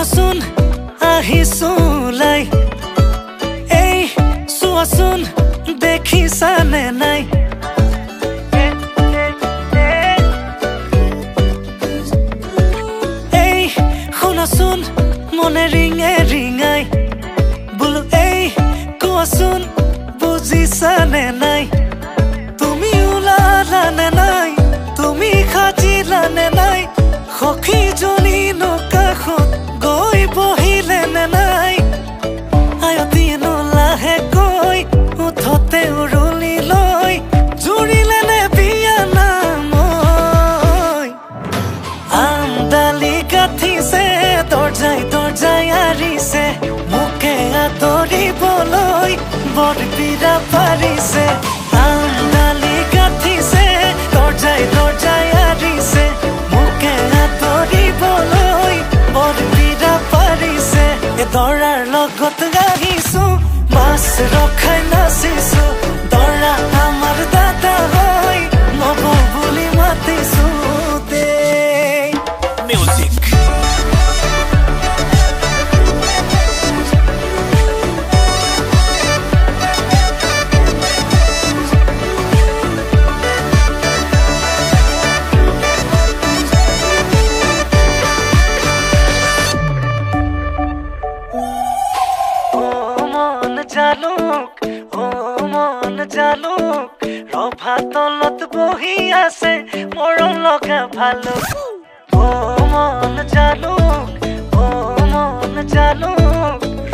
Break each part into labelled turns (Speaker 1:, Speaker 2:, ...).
Speaker 1: শুনাচোন আহিছো লাই এই চোৱাচোন দেখিছানে নাই এই শুনাচোন মনে ৰিঙে ৰিঙাই বোলো এই কোৱাচোন বুজিছানে নাই তুমি ওলালানে নাই তুমি সাজিলানে নাই সখীজনী কাষত গৈ বহিলেনে নাই আয়তীনো লাহেকৈ উঠতে উৰুলি লৈ জুৰিলেনে বিয়া নামৈ আমডালি গাঠিছে দৰ্জাই দৰ্জাই আৰিছে মোকে আদৰিবলৈ বৰবিৰা পাৰিছে আমডালি গাঠিছে দৰ্জাই দৰ্জাই আৰিছে মোকে আদৰিবলৈ বৰবিৰা পাৰিছে এ দৰাৰ লগত আহিছো মাছ ৰখাই নাচিছো দৰা আমাৰ দাদা হয় নব বুলি মাতিছো দেই মিউজিক জালুক ও মন জালুক ৰভা তলত বহি আছে মৰম লগা ভালুক ও মন জালুক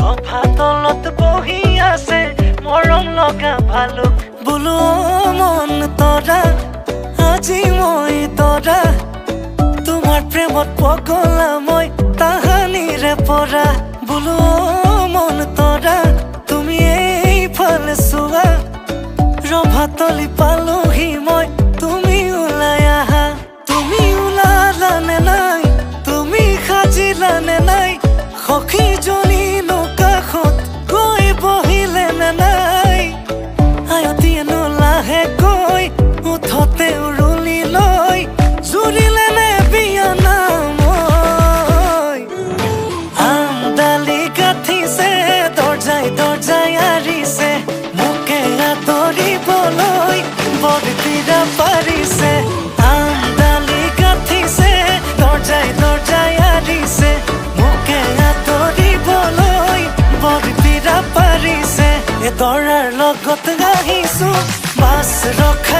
Speaker 1: ৰভা তলত বহি আছে মৰম লগা ভালুক বোলো মন তৰা আজি মই তৰা তোমাৰ প্ৰেমত পগলা মই তাহানিৰে পৰা বোলো মন তৰা তুমি এইফালে চোৱা ৰভাতলি পালোহি মই তুমি ওলাই আহা তুমি ওলালানে নাই তুমি সাজিলানে নাই সখীজনী কাষত গৈ বহিলেনে নাই আয়তীনো লাহেকৈ উঠতে উৰুলি লৈ জুৰিলেনে বিয়া নামৈ আমডালি গাঠিছে দৰ্জাই দৰ্জাই আৰিছে মোকে আদৰিবলৈ বৰবিৰা পাৰিছে আমডালি গাঠিছে দৰ্জাই দৰ্জাই আৰিছে মোকে আদৰিবলৈ বৰবিৰা পাৰিছে এ দৰাৰ লগত আহিছো মাছ ৰখা